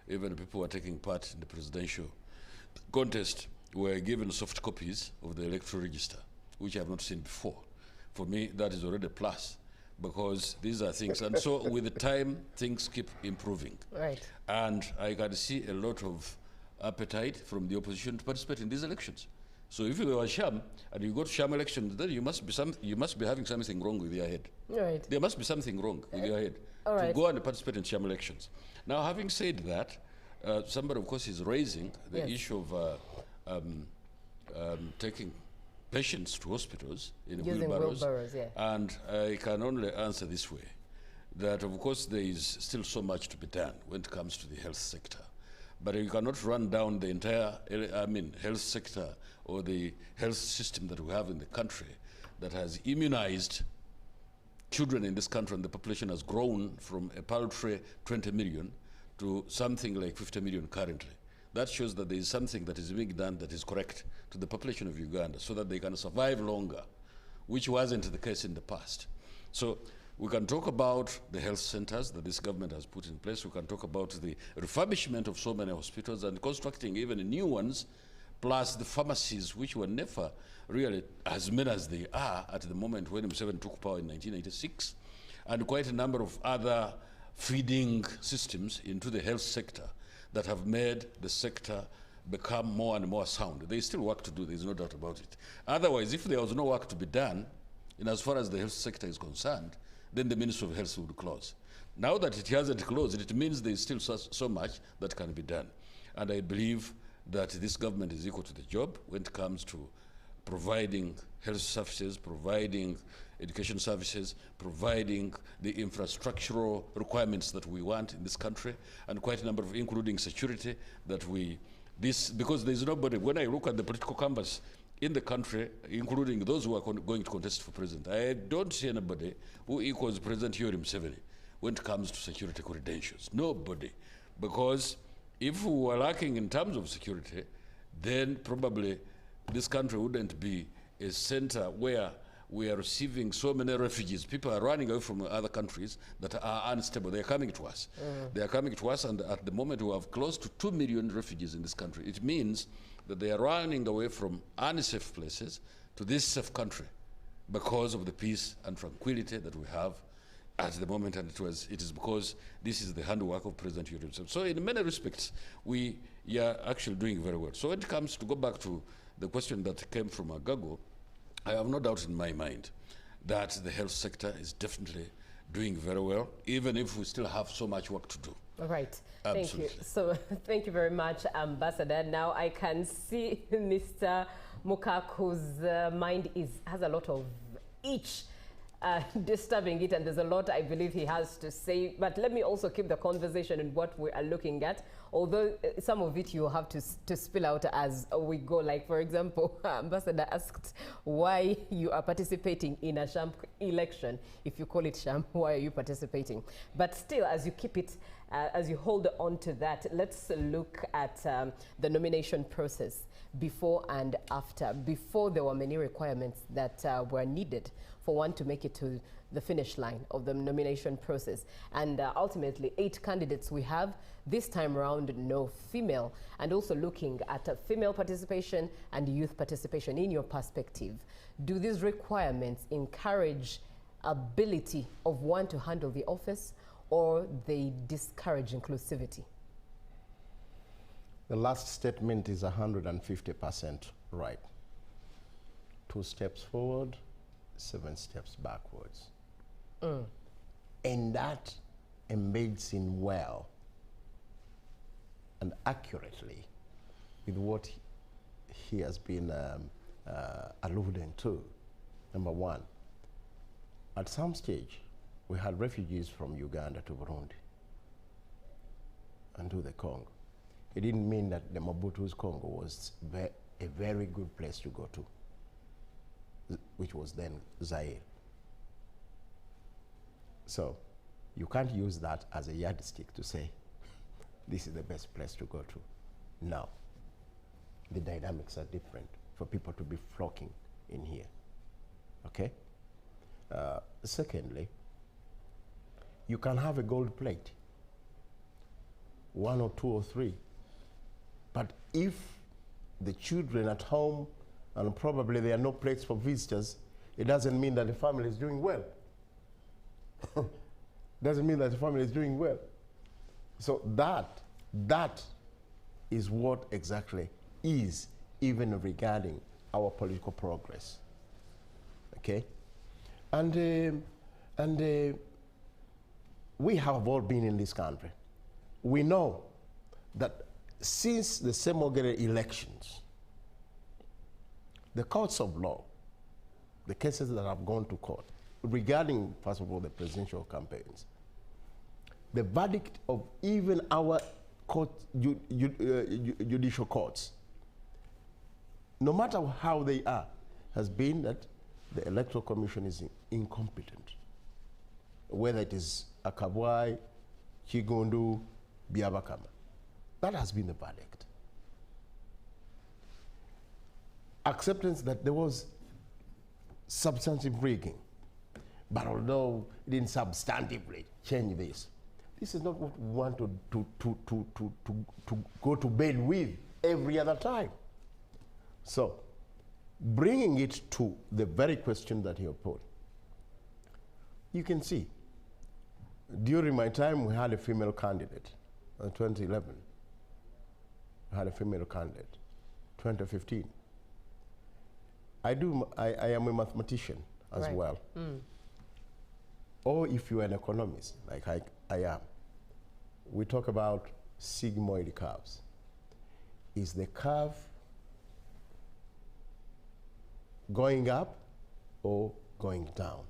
S10: even people who are taking part in the presidential contest were given soft copies of the electoral register, which I have not seen before. For me, that is already a plus, because these are things, and so with the time, things keep improving.
S9: Right. And
S10: I can see a lot of appetite from the opposition to participate in these elections. So if you are sham and you go to sham elections, then you must be having something wrong with your head.
S9: Right.
S10: There must be something wrong with your head to go and participate in sham elections. Now, having said that, somebody, of course, is raising the issue of taking patients to hospitals in
S9: using wheelbarrows, yeah.
S10: And I can only answer this way, that of course there is still so much to be done when it comes to the health sector. But you cannot run down the entire, health sector or the health system that we have in the country that has immunized children in this country, and the population has grown from a paltry 20 million to something like 50 million currently. That shows that there is something that is being done that is correct to the population of Uganda so that they can survive longer, which wasn't the case in the past. So we can talk about the health centers that this government has put in place. We can talk about the refurbishment of so many hospitals and constructing even new ones, plus the pharmacies, which were never really as many as they are at the moment when Museveni took power in 1986, and quite a number of other feeding systems into the health sector that have made the sector become more and more sound. There is still work to do, there is no doubt about it. Otherwise, if there was no work to be done, in as far as the health sector is concerned, then the Ministry of Health would close. Now that it hasn't closed, it means there is still so much that can be done. And I believe that this government is equal to the job when it comes to providing health services, providing education services, providing the infrastructural requirements that we want in this country, and quite a number of, including security, that because there's nobody, when I look at the political canvas in the country, including those who are going to contest for president, I don't see anybody who equals President Yoweri Museveni when it comes to security credentials. Nobody. Because if we were lacking in terms of security, then probably this country wouldn't be a center where we are receiving so many refugees. People are running away from other countries that are unstable. They are coming to us. They are coming to us, and at the moment we have close to 2 million refugees in this country. It means that they are running away from unsafe places to this safe country because of the peace and tranquility that we have at the moment, and it is because this is the handwork of President Yoweri himself. So in many respects, we are actually doing very well. So when it comes to go back to the question that came from Agago, I have no doubt in my mind that the health sector is definitely doing very well, even if we still have so much work to do.
S9: All right.
S10: Absolutely.
S9: Thank you. So thank you very much, Ambassador. Now I can see Mr. Mukaku's mind has a lot of each disturbing it, and there's a lot I believe he has to say. But let me also keep the conversation in what we are looking at, although some of it you have to spill out as we go. Like, for example, Ambassador asked why you are participating in a sham election. If you call it sham, why are you participating? But still, as you keep it, as you hold on to that, let's look at the nomination process before and after. Before, there were many requirements that were needed for one to make it to the finish line of the nomination process. And ultimately, 8 candidates we have. This time around, no female. And also looking at female participation and youth participation. In your perspective, do these requirements encourage ability of one to handle the office, or they discourage inclusivity?
S13: The last statement is 150% right. 2 steps forward, 7 steps backwards. And that embeds in well and accurately with what he has been alluding to. Number one, at some stage, we had refugees from Uganda to Burundi and to the Congo. It didn't mean that the Mobutu's Congo was a very good place to go to, which was then Zaire. So you can't use that as a yardstick to say, this is the best place to go to. No, the dynamics are different for people to be flocking in here, okay? Secondly, you can have a gold plate, 1 or 2 or 3, but if the children at home, and probably there are no plates for visitors, it doesn't mean that the family is doing well. Doesn't mean that the family is doing well. So that is what exactly is even regarding our political progress. Okay? And we have all been in this country. We know that since the Semogere elections, the courts of law, the cases that have gone to court, regarding, first of all, the presidential campaigns, the verdict of even our court, judicial courts, no matter how they are, has been that the Electoral Commission is incompetent. Whether it is Akabwai, Chigundu, Biabakama. That has been the verdict. Acceptance that there was substantive rigging, but although it didn't substantively change this, this is not what we want to go to bed with every other time. So, bringing it to the very question that you put, you can see, during my time we had a female candidate, in 2011. We had a female candidate, 2015. I am a mathematician as well. Or if you are an economist, like I am, we talk about sigmoid curves. Is the curve going up or going down?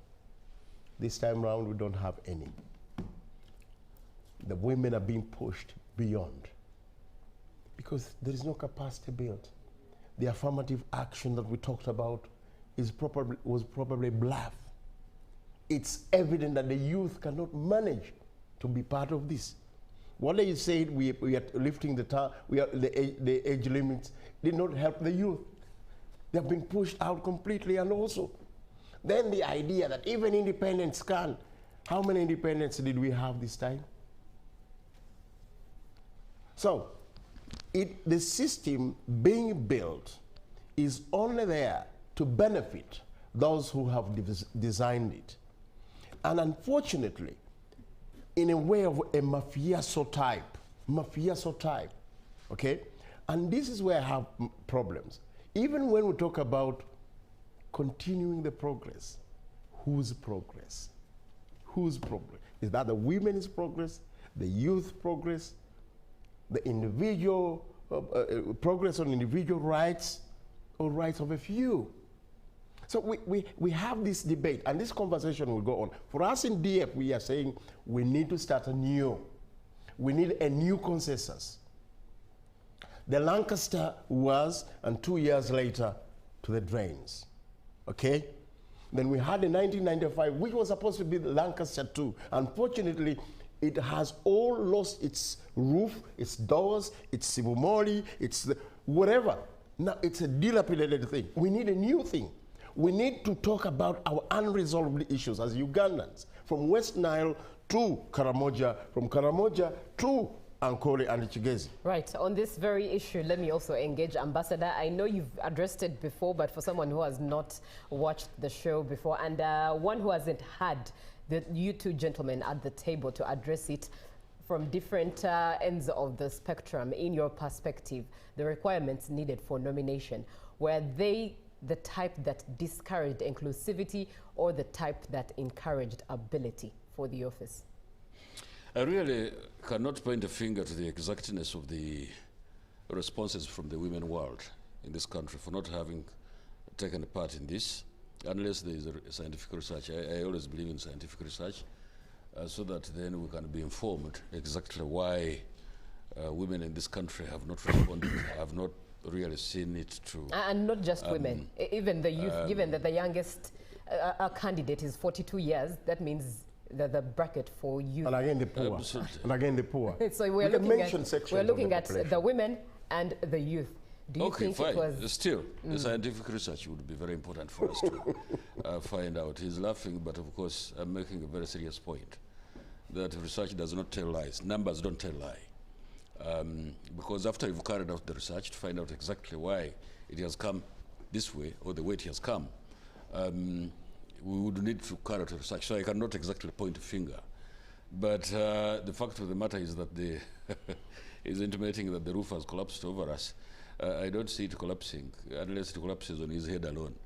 S13: This time around, we don't have any. The women are being pushed beyond because there is no capacity built. The affirmative action that we talked about was probably bluff. It's evident that the youth cannot manage to be part of this. What they said, we are lifting the age limits, did not help the youth. They have been pushed out completely, and also, then the idea that even independents can. How many independents did we have this time? So, the system being built is only there to benefit those who have designed it. And unfortunately, in a way of a mafioso type, okay? And this is where I have problems. Even when we talk about continuing the progress, whose progress? Whose progress? Is that the women's progress, the youth progress, the individual progress on individual rights, or rights of a few? So we have this debate, and this conversation will go on. For us in DF, we are saying we need to start anew. We need a new consensus. The Lancaster was, and 2 years later, to the drains. Okay? Then we had in 1995, which was supposed to be the Lancaster 2. Unfortunately, it has all lost its roof, its doors, its sibumori, its whatever. Now it's a dilapidated thing. We need a new thing. We need to talk about our unresolved issues as Ugandans, from West Nile to Karamoja, from Karamoja to Ankole and Chigezi.
S9: Right. On this very issue, let me also engage Ambassador. I know you've addressed it before, but for someone who has not watched the show before, and one who hasn't had you two gentlemen at the table to address it from different ends of the spectrum, in your perspective, the requirements needed for nomination, were they the type that discouraged inclusivity or the type that encouraged ability for the office?
S10: I really cannot point a finger to the exactness of the responses from the women world in this country for not having taken a part in this, unless there is a scientific research. I always believe in scientific research, so that then we can be informed exactly why women in this country have not responded, have not really seen it to...
S9: And not just women, even the youth, given that the youngest candidate is 42 years, that means the bracket for youth.
S13: And again the poor.
S10: Absolutely.
S13: And again the poor.
S9: So we're looking at the women and the youth. Do you think
S10: fine.
S9: It was...
S10: Still, the scientific research would be very important for us to find out. He's laughing, but of course I'm making a very serious point, that research does not tell lies. Numbers don't tell lie. Because after you've carried out the research to find out exactly why it has come this way or the way it has come, we would need to carry out research. So I cannot exactly point a finger. But the fact of the matter is that is intimating that the roof has collapsed over us. I don't see it collapsing unless it collapses on his head alone.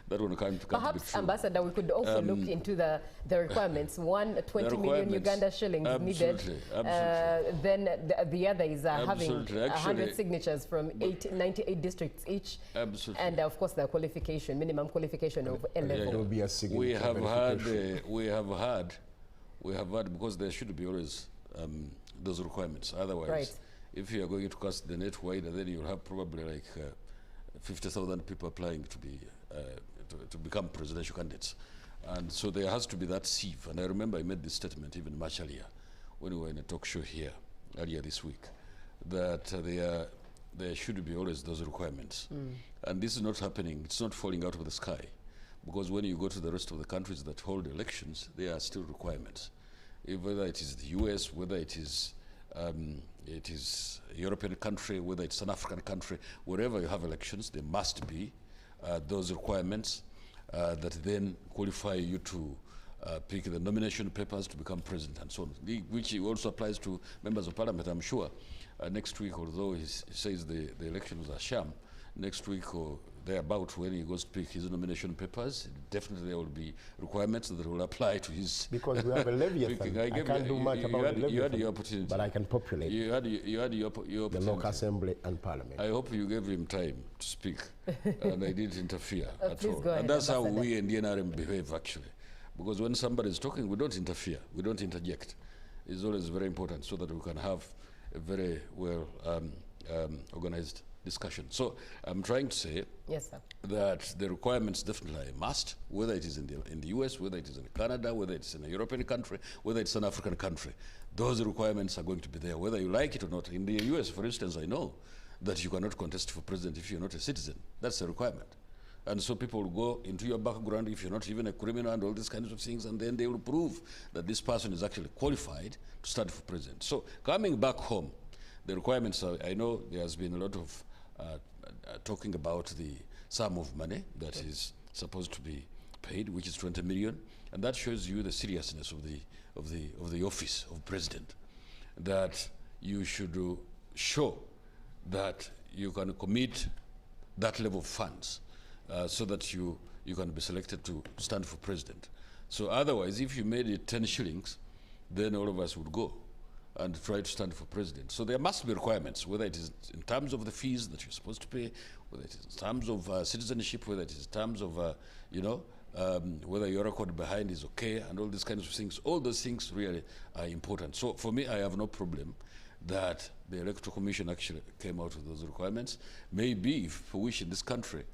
S10: That one can't
S9: Perhaps,
S10: be true.
S9: Ambassador, we could also look into the requirements. One, 20 million Uganda shillings needed.
S10: Absolutely.
S9: Then the other is having
S10: Absolutely.
S9: 100 signatures from 98 districts each.
S10: Absolutely.
S9: And of course the qualification, minimum qualification of A level.
S13: It will be a
S10: we have had, because there should be always those requirements. Otherwise, if you are going to cast the net wider, then you'll have probably like 50,000 people applying to be to become presidential candidates. And so there has to be that sieve. And I remember I made this statement even much earlier when we were in a talk show here earlier this week, that there should be always those requirements. And this is not happening. It's not falling out of the sky. Because when you go to the rest of the countries that hold elections, there are still requirements. Whether it is the US, whether it is a European country, whether it's an African country, wherever you have elections, there must be those requirements that then qualify you to pick the nomination papers to become president and so on, which also applies to members of parliament, I'm sure. Next week, although he says the elections are sham, next week or thereabout, when he goes to pick his nomination papers, definitely there will be requirements that will apply to his...
S13: Because we have a Leviathan. I can't do much about the Leviathan,
S10: you had the opportunity.
S13: But I can populate
S10: you had your opportunity.
S13: The local assembly and parliament.
S10: I hope you gave him time to speak, and I didn't interfere at all.
S9: Go ahead,
S10: and that's how
S9: Ambassador.
S10: we in the NRM behave, actually. Because when somebody is talking, we don't interfere, we don't interject. It's always very important so that we can have a very well organized discussion. So I'm trying to say that the requirements definitely are a must, whether it is in the US, whether it is in Canada, whether it's in a European country, whether it's an African country. Those requirements are going to be there, whether you like it or not. In the US, for instance, I know that you cannot contest for president if you're not a citizen. That's a requirement. And so people will go into your background if you're not even a criminal and all these kinds of things, and then they will prove that this person is actually qualified to stand for president. So coming back home, the requirements are, I know there has been a lot of talking about the sum of money that is supposed to be paid, which is 20 million, and that shows you the seriousness of the office of president, that you should show that you can commit that level of funds so that you can be selected to stand for president. So otherwise, if you made it 10 shillings, then all of us would go and try to stand for president. So there must be requirements, whether it is in terms of the fees that you're supposed to pay, whether it is in terms of citizenship, whether it is in terms of, whether your record behind is okay, and all these kinds of things. All those things really are important. So for me, I have no problem that the Electoral Commission actually came out with those requirements. Maybe, if we wish in this country,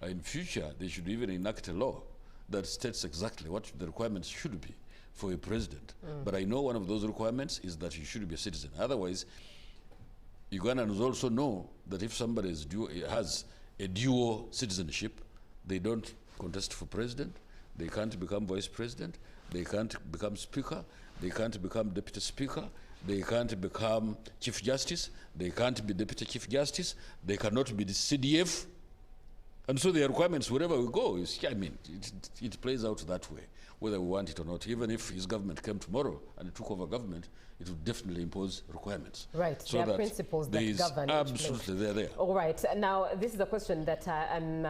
S10: in future, they should even enact a law that states exactly what the requirements should be for a president. But I know one of those requirements is that you should be a citizen. Otherwise, Ugandans also know that if somebody has a dual citizenship, they don't contest for president, they can't become vice president, they can't become speaker, they can't become deputy speaker, they can't become chief justice, they can't be deputy chief justice, they cannot be the CDF. And so the requirements, wherever we go, it plays out that way, whether we want it or not. Even if his government came tomorrow and took over government, it would definitely impose requirements.
S9: Right,
S10: so
S9: there are principles that govern each place.
S10: Absolutely, they're there.
S9: All right, now this is a question that I'm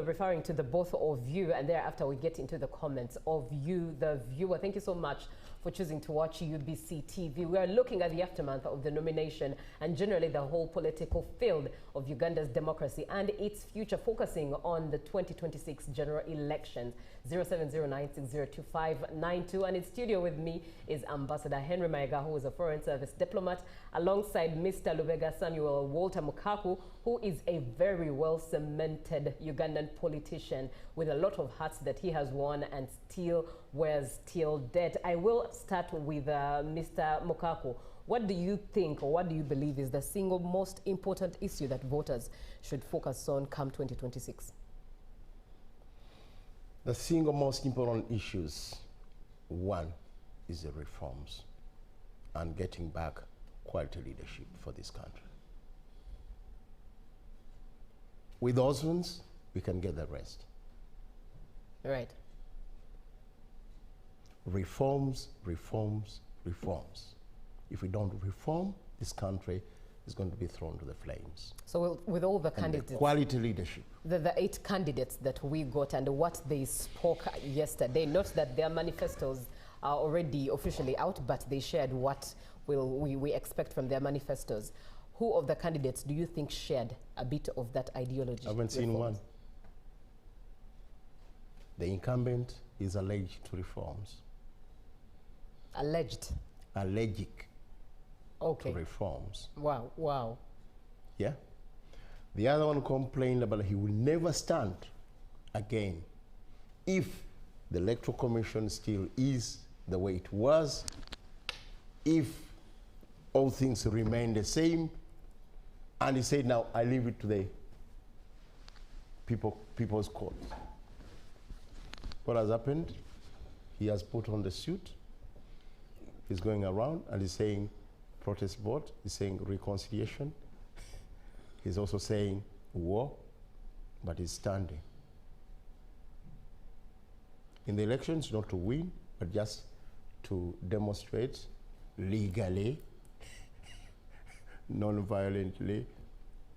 S9: referring to the both of you, and thereafter we get into the comments of you, the viewer. Thank you so much for choosing to watch UBC TV. We are looking at the aftermath of the nomination and generally the whole political field of Uganda's democracy and its future, focusing on the 2026 general elections. 0709602592. And in studio with me is Ambassador Henry Mayiga, who is a Foreign Service diplomat, alongside Mr. Lubega Samuel Walter Mukaku, who is a very well-cemented Ugandan politician with a lot of hats that he has worn and still wears till death. I will start with Mr. Mukaku. What do you think, or what do you believe is the single most important issue that voters should focus on come 2026?
S13: The single most important issues, one, is the reforms and getting back quality leadership for this country. With those ones, we can get the rest.
S9: Right.
S13: Reforms, reforms, reforms. If we don't reform, this country is going to be thrown to the flames.
S9: So with all the candidates,
S13: quality leadership.
S9: The 8 candidates that we got and what they spoke yesterday, not that their manifestos are already officially out, but they shared what we expect from their manifestos. Who of the candidates do you think shared a bit of that ideology?
S13: I haven't seen one. The incumbent is alleged to reforms.
S9: Alleged?
S13: Allergic to reforms.
S9: Wow, wow.
S13: Yeah. The other one complained about he will never stand again if the Electoral Commission still is the way it was, if all things remain the same. And he said, now I leave it to the people's court. What has happened? He has put on the suit. He's going around and he's saying protest vote. He's saying reconciliation. He's also saying war, but he's standing. In the elections, not to win, but just to demonstrate legally, non-violently,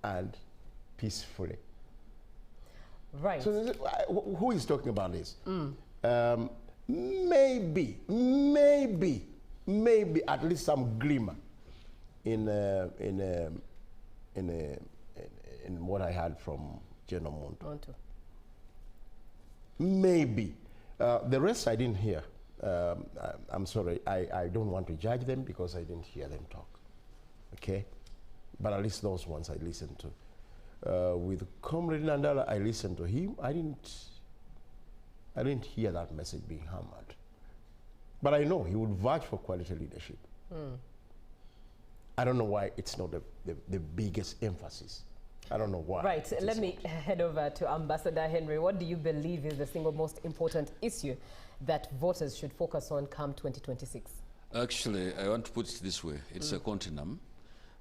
S13: and peacefully.
S9: Right.
S13: So who is talking about this? Maybe at least some glimmer in what I heard from General Monto. Maybe. The rest I didn't hear. I'm sorry, I don't want to judge them because I didn't hear them talk. Okay? But at least those ones I listened to. With Comrade Nandala, I listened to him. I didn't hear that message being hammered. But I know he would vouch for quality leadership. I don't know why it's not the biggest emphasis. I don't know why.
S9: Right, let me head over to Ambassador Henry. What do you believe is the single most important issue that voters should focus on come 2026?
S10: Actually, I want to put it this way. It's a continuum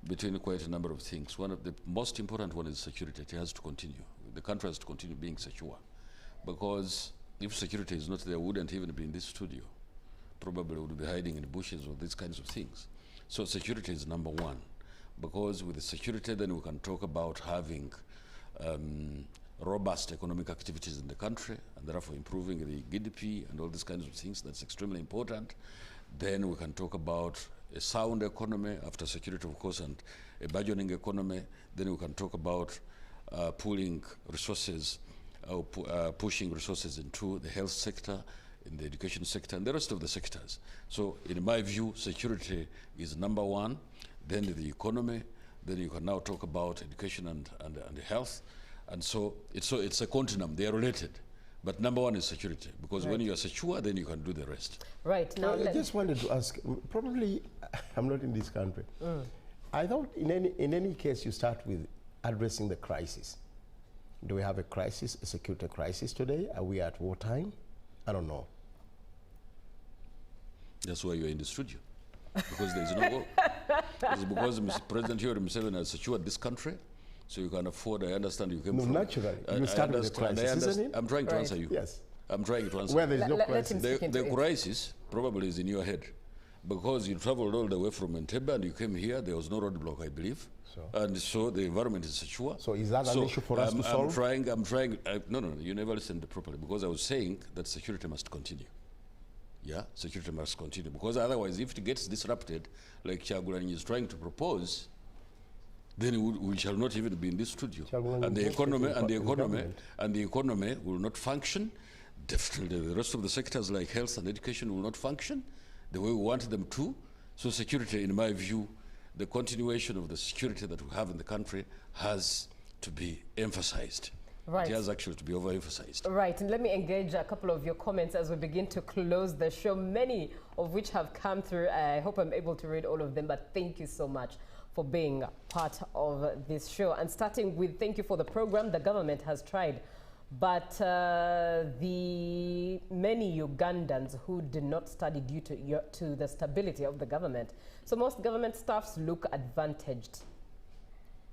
S10: between quite a number of things. One of the most important one is security. It has to continue. The country has to continue being secure. Because if security is not there, we wouldn't even be in this studio. Probably would be hiding in the bushes or these kinds of things. So security is number one. Because with the security, then we can talk about having robust economic activities in the country, and therefore improving the GDP and all these kinds of things. That's extremely important. Then we can talk about a sound economy after security, of course, and a burgeoning economy. Then we can talk about pooling resources, pushing resources into the health sector, in the education sector, and the rest of the sectors. So in my view, security is number one, then the economy, then you can now talk about education and health. And so it's a continuum, they are related. But number one is security, because when you are secure, then you can do the rest.
S9: Right. Now
S13: I just wanted to ask, probably I'm not in this country. I thought in any case you start with addressing the crisis. Do we have a crisis, a security crisis today? Are we at wartime? I don't know.
S10: That's why you're in the studio, because there is no war. It's because Mr. President Yoweri Museveni has secured this country, so you can afford. I understand you came from.
S13: Naturally, you start with the crisis, isn't it?
S10: I'm trying to answer you.
S13: Yes.
S10: I'm trying to answer.
S13: Where there is no crisis.
S10: The crisis probably is in your head, because you traveled all the way from Entebbe and you came here. There was no roadblock, I believe, and so the environment is secure.
S13: So is that an issue for us to solve?
S10: I'm trying. No, you never listened properly, because I was saying that security must continue. Yeah, security must continue, because otherwise, if it gets disrupted, like Kyagulanyi is trying to propose, then we shall not even be in this studio, and the economy will not function. Definitely, the rest of the sectors like health and education will not function the way we want them to. So, security, in my view, the continuation of the security that we have in the country has to be emphasized.
S9: Right.
S10: It has actually to be overemphasized.
S9: Right, and let me engage a couple of your comments as we begin to close the show, many of which have come through. I hope I'm able to read all of them, but thank you so much for being part of this show. And starting with thank you for the program. The government has tried, but the many Ugandans who did not study due to the stability of the government. So most government staffs look advantaged.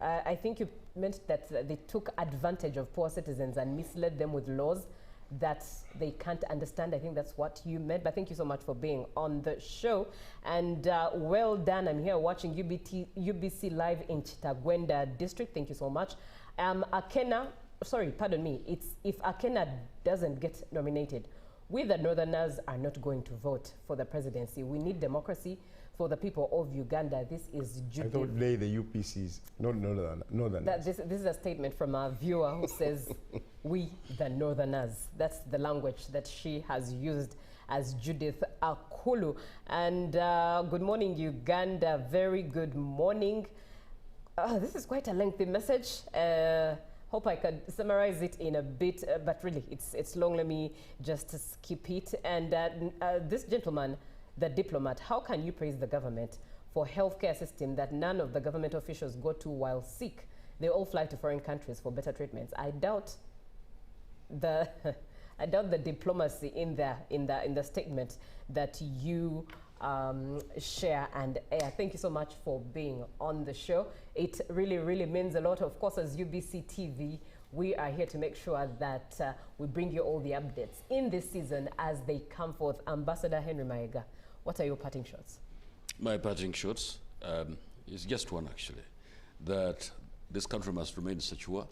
S9: I think you meant that they took advantage of poor citizens and misled them with laws that they can't understand. I think that's what you meant. But thank you so much for being on the show. And well done. I'm here watching UBC live in Chitagwenda district. Thank you so much. Akena, sorry, pardon me. It's if Akena doesn't get nominated, we the Northerners are not going to vote for the presidency. We need democracy for the people of Uganda. This is Judith.
S13: I thought they the UPCs, not Northerners.
S9: This is a statement from a viewer who says, we the Northerners. That's the language that she has used as Judith Akulu. And good morning, Uganda. Very good morning. This is quite a lengthy message. Hope I could summarize it in a bit, but really, it's long. Let me just skip it. And this gentleman, the diplomat, how can you praise the government for healthcare system that none of the government officials go to while sick? They all fly to foreign countries for better treatments. I doubt the diplomacy in the statement that you share and air. Thank you so much for being on the show. It really means a lot. Of course, as UBC TV, we are here to make sure that we bring you all the updates in this season as they come forth. Ambassador Henry Maega, what are your parting shots?
S10: My parting shots is just one, actually, that this country must remain secure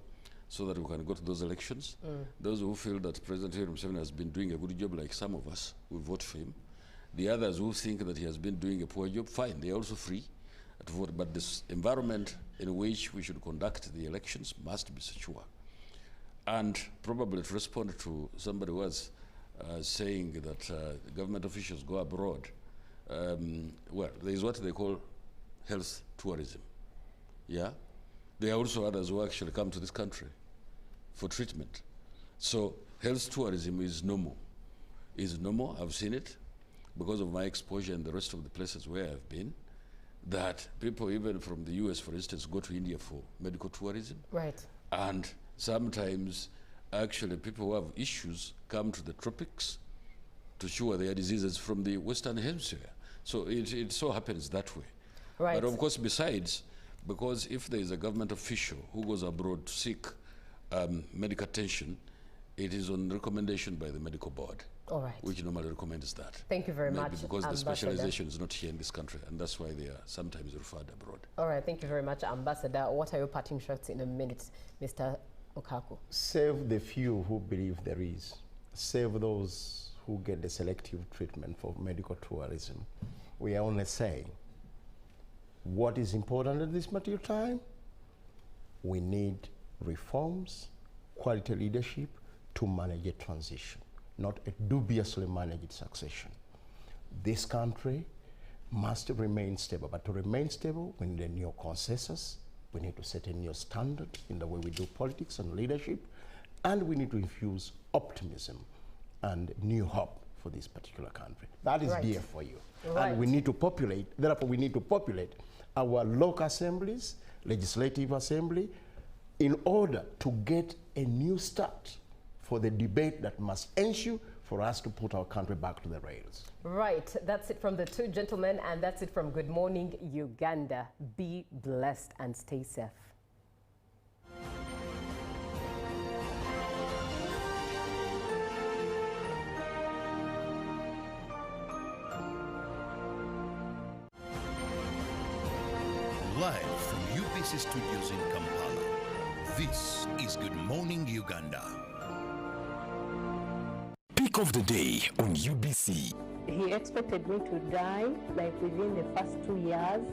S10: so that we can go to those elections. Those who feel that President Henry Museveni has been doing a good job, like some of us, we vote for him. The others who think that he has been doing a poor job, fine, they are also free to vote. But this environment in which we should conduct the elections must be secure. And probably to respond to somebody who was saying that government officials go abroad, well, there is what they call health tourism. Yeah? There are also others who actually come to this country for treatment. So health tourism is normal. I've seen it because of my exposure in the rest of the places where I've been, that people even from the US, for instance, go to India for medical tourism.
S9: Right.
S10: And sometimes actually people who have issues come to the tropics to cure their diseases from the Western Hemisphere. So it so happens that way.
S9: Right.
S10: But of course, besides, because if there is a government official who goes abroad to seek medical attention, it is on recommendation by the medical board.
S9: All right.
S10: Which normally recommends that.
S9: Thank you very much,
S10: because the
S9: Ambassador.
S10: specialization is not here in this country, and that's why they are sometimes referred abroad.
S9: All right, thank you very much, Ambassador. What are your parting shots in a minute, Mr. Okaku?
S13: Save the few who believe there is. Save those who get the selective treatment for medical tourism. We are only saying what is important at this material time. We need reforms, quality leadership to manage a transition, not a dubiously managed succession. This country must remain stable, but to remain stable, we need a new consensus. We need to set a new standard in the way we do politics and leadership, and we need to infuse optimism and new hope for this particular country. That is dear for you.
S9: Right.
S13: And we need to populate, therefore we need to populate our local assemblies, legislative assembly, in order to get a new start for the debate that must ensue for us to put our country back to the rails.
S9: Right, that's it from the two gentlemen, and that's it from Good Morning Uganda. Be blessed and stay safe.
S8: Live from UBC Studios in Kampala, this is Good Morning Uganda.
S1: Peak of the day on UBC.
S14: He expected me to die like within the first 2 years.